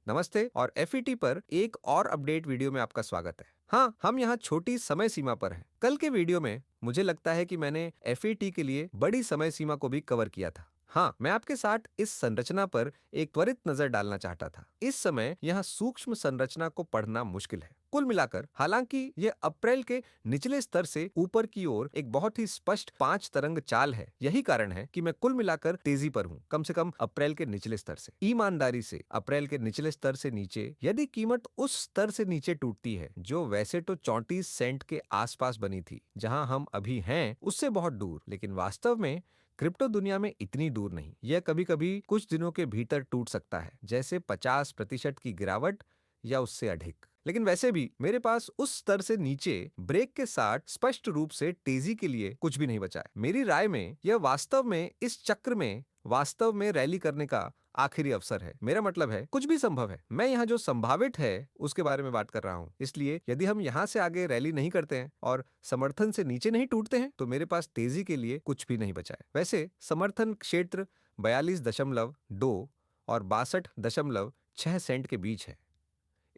नमस्ते और एफईटी पर एक और अपडेट वीडियो में आपका स्वागत है। हाँ, हम यहाँ छोटी समय सीमा पर हैं। कल के वीडियो में मुझे लगता है कि मैंने एफईटी के लिए बड़ी समय सीमा को भी कवर किया था। हाँ, मैं आपके साथ इस संरचना पर एक त्वरित नजर डालना चाहता था। इस समय यहाँ सूक्ष्म संरचना को पढ़ना मुश्किल है। कुल मिलाकर हालांकि यह अप्रैल के निचले स्तर से ऊपर की ओर एक बहुत ही स्पष्ट 5 तरंग चाल है। यही कारण है कि मैं कुल मिलाकर तेजी पर हूँ, कम से कम अप्रैल के निचले स्तर से। ईमानदारी से अप्रैल के निचले स्तर से नीचे यदि कीमत उस स्तर से नीचे टूटती है जो वैसे तो 34 सेंट के आसपास बनी थी, जहां हम अभी हैं उससे बहुत दूर, लेकिन वास्तव में क्रिप्टो दुनिया में इतनी दूर नहीं। यह कभी कभी कुछ दिनों के भीतर टूट सकता है, जैसे 50% की गिरावट या उससे अधिक। लेकिन वैसे भी मेरे पास उस स्तर से नीचे ब्रेक के साथ स्पष्ट रूप से तेजी के लिए कुछ भी नहीं बचा है। मेरी राय में यह वास्तव में इस चक्र में वास्तव में रैली करने का आखिरी अवसर है। मेरा मतलब है कुछ भी संभव है। मैं यहाँ जो संभावित है उसके बारे में बात कर रहा हूँ। इसलिए यदि हम यहाँ से आगे रैली नहीं करते हैं और समर्थन से नीचे नहीं टूटते हैं तो मेरे पास तेजी के लिए कुछ भी नहीं बचा है। वैसे समर्थन क्षेत्र 42.2 और 62.6 सेंट के बीच है।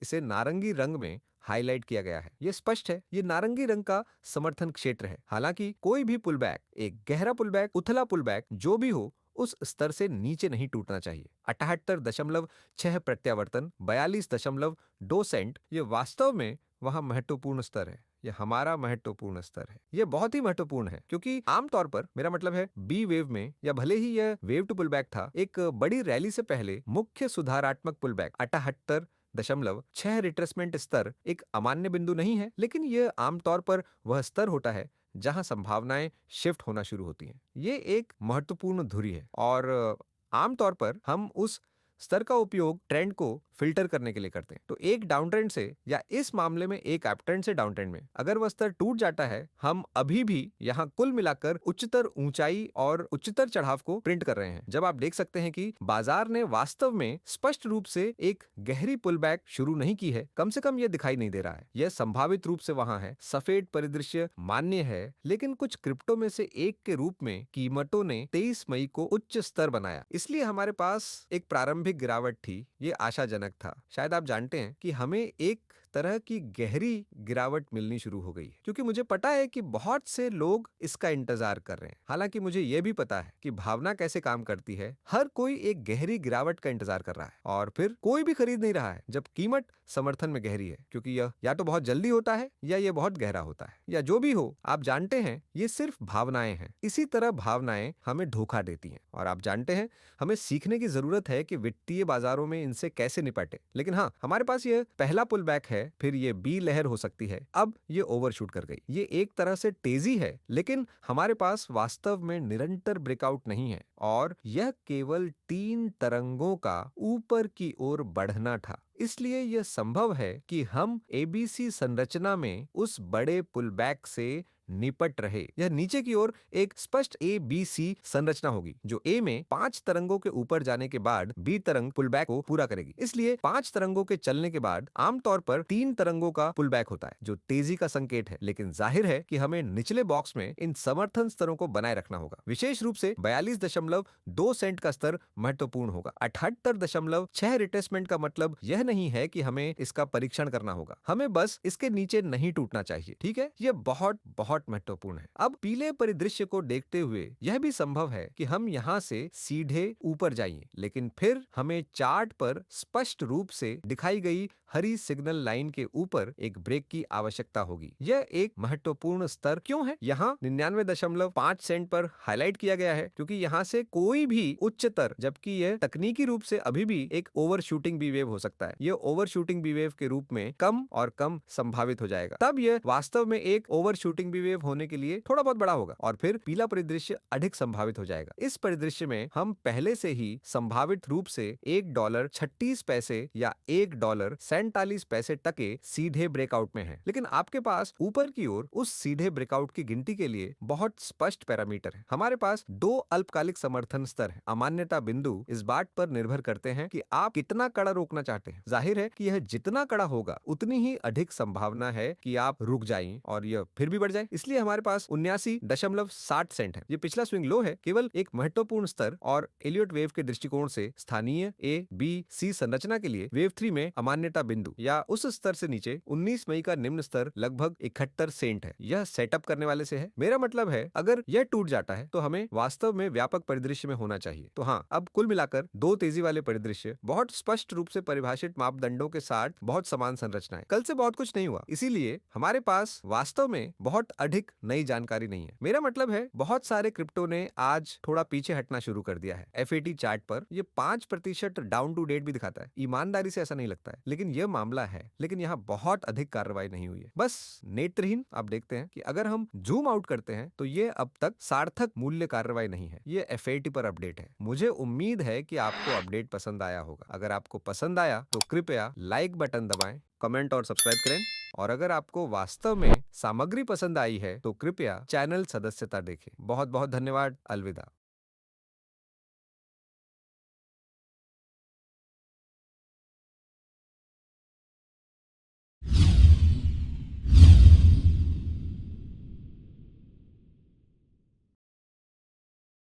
इसे नारंगी रंग में हाईलाइट किया गया है। यह स्पष्ट है, ये नारंगी रंग का समर्थन क्षेत्र है। हालांकि कोई भी पुलबैक, एक गहरा पुलबैक, उथला पुलबैक जो भी हो, उस स्तर से नीचे नहीं टूटना चाहिए। 78.6 प्रत्यावर्तन, 42.2 सेंट, ये वास्तव में वहां महत्वपूर्ण स्तर है। यह हमारा महत्वपूर्ण स्तर है। यह बहुत ही महत्वपूर्ण है क्योंकि आमतौर पर मेरा मतलब है बी वेव में, या भले ही यह वेव टू पुलबैक था, एक बड़ी रैली से पहले मुख्य सुधारात्मक पुलबैक 78.6 रिट्रेसमेंट स्तर एक अमान्य बिंदु नहीं है, लेकिन यह आमतौर पर वह स्तर होता है जहां संभावनाएं शिफ्ट होना शुरू होती हैं। ये एक महत्वपूर्ण धुरी है और आमतौर पर हम उस स्तर का उपयोग ट्रेंड को फिल्टर करने के लिए करते हैं। तो एक डाउन ट्रेंड से, या इस मामले में एक अप ट्रेंड से डाउन ट्रेंड में अगर वह स्तर टूट जाता है, हम अभी भी यहाँ कुल मिलाकर उच्चतर ऊंचाई और उच्चतर चढ़ाव को प्रिंट कर रहे हैं। जब आप देख सकते हैं कि बाजार ने वास्तव में स्पष्ट रूप से एक गहरी पुलबैक शुरू नहीं की है, कम से कम यह दिखाई नहीं दे रहा है। यह संभावित रूप से वहां है। सफेद परिदृश्य मान्य है, लेकिन कुछ क्रिप्टो में से एक के रूप में कीमतों ने 23 मई को उच्च स्तर बनाया, इसलिए हमारे पास एक प्रारंभिक गिरावट थी। ये आशाजनक था। शायद आप जानते हैं कि हमें एक तरह की गहरी गिरावट मिलनी शुरू हो गई है, क्योंकि मुझे पता है कि बहुत से लोग इसका इंतजार कर रहे हैं। हालांकि मुझे यह भी पता है कि भावना कैसे काम करती है। हर कोई एक गहरी गिरावट का इंतजार कर रहा है और फिर कोई भी खरीद नहीं रहा है जब कीमत समर्थन में गहरी है, क्योंकि यह या तो बहुत जल्दी होता है या यह बहुत गहरा होता है, या जो भी हो। आप जानते हैं ये सिर्फ भावनाएं हैं। इसी तरह भावनाएं हमें धोखा देती हैं और आप जानते हैं हमें सीखने की जरूरत है कि वित्तीय बाजारों में इनसे कैसे निपटे। लेकिन हाँ, हमारे पास यह पहला पुल बैक है, फिर ये बी लहर हो सकती है, अब ये ओवरशूट कर गई। ये एक तरह से तेजी है, लेकिन हमारे पास वास्तव में निरंतर ब्रेकआउट नहीं है और यह केवल 3 तरंगों का ऊपर की ओर बढ़ना था। इसलिए यह संभव है कि हम एबीसी संरचना में उस बड़े पुलबैक से निपट रहे। यह नीचे की ओर एक स्पष्ट ए बी सी संरचना होगी, जो ए में 5 तरंगों के ऊपर जाने के बाद बी तरंग पुलबैक को पूरा करेगी। इसलिए 5 तरंगों के चलने के बाद आमतौर पर 3 तरंगों का पुलबैक होता है, जो तेजी का संकेत है। लेकिन जाहिर है कि हमें निचले बॉक्स में इन समर्थन स्तरों को बनाए रखना होगा। विशेष रूप से 42.2 सेंट का स्तर महत्वपूर्ण होगा। 78.6 रिट्रेसमेंट का मतलब यह नहीं है कि हमें इसका परीक्षण करना होगा, हमें बस इसके नीचे नहीं टूटना चाहिए। ठीक है, यह बहुत बहुत महत्वपूर्ण है। अब पीले परिदृश्य को देखते हुए यह भी संभव है कि हम यहाँ से सीधे ऊपर जाइए, लेकिन फिर हमें चार्ट पर स्पष्ट रूप से दिखाई गई हरी सिग्नल लाइन के ऊपर एक ब्रेक की आवश्यकता होगी। यह एक महत्वपूर्ण स्तर क्यों है? यहाँ 99.5 सेंट पर हाईलाइट किया गया है, क्योंकि यहाँ से कोई भी उच्चतर, जबकि यह तकनीकी रूप से अभी भी एक ओवरशूटिंग बी वेव हो सकता है, यह ओवरशूटिंग बी वेव के रूप में कम और कम संभावित हो जाएगा। तब यह वास्तव में एक ओवरशूटिंग बी वेव होने के लिए थोड़ा बहुत बड़ा होगा और फिर पीला परिदृश्य अधिक संभावित हो जाएगा। इस परिदृश्य में हम पहले से ही संभावित रूप से $1.36 या $1.47 तक के सीधे ब्रेकआउट में है। लेकिन आपके पास ऊपर की ओर उस सीधे ब्रेकआउट की गिनती के लिए बहुत स्पष्ट पैरामीटर है। हमारे पास 2 अल्पकालिक समर्थन स्तर है। अमान्यता बिंदु इस बात पर निर्भर करते हैं कि आप कितना कड़ा रोकना चाहते हैं। जाहिर है कि यह जितना कड़ा होगा उतनी ही अधिक संभावना है कि आप रुक जाएं और यह फिर भी बढ़ जाए। इसलिए हमारे पास 79.60 सेंट है। ये पिछला स्विंग लो है, केवल एक महत्वपूर्ण स्तर, और एलियट वेव के दृष्टिकोण से स्थानीय ए बी सी संरचना के लिए वेव 3 में अमान्यता बिंदु या उस स्तर से नीचे 19 मई का निम्न स्तर लगभग 71 सेंट है। यह सेटअप करने वाले से है। मेरा मतलब है अगर यह टूट जाता है तो हमें वास्तव में व्यापक परिदृश्य में होना चाहिए। तो हाँ, अब कुल मिलाकर दो तेजी वाले परिदृश्य, बहुत स्पष्ट रूप से परिभाषित मापदंडों के साथ बहुत समान संरचनाएं। कल से बहुत कुछ नहीं हुआ, इसीलिए हमारे पास वास्तव में बहुत अधिक नई जानकारी नहीं है। मेरा मतलब है बहुत सारे क्रिप्टो ने आज थोड़ा पीछे हटना शुरू कर दिया है। FAT चार्ट पर यह 5% डाउन टू डेट भी दिखाता है। ईमानदारी से ऐसा नहीं लगता है, लेकिन यह मामला है। लेकिन यहाँ बहुत अधिक कार्रवाई नहीं हुई है, बस नेत्रहीन। आप देखते हैं कि अगर हम जूम आउट करते हैं तो ये अब तक सार्थक मूल्य कार्रवाई नहीं है। ये FAT पर अपडेट है। मुझे उम्मीद है कि आपको अपडेट पसंद आया होगा। अगर आपको पसंद आया तो कृपया लाइक बटन दबाएं, कमेंट और सब्सक्राइब करें। और अगर आपको वास्तव में सामग्री पसंद आई है तो कृपया चैनल सदस्यता देखें। बहुत बहुत धन्यवाद। अलविदा।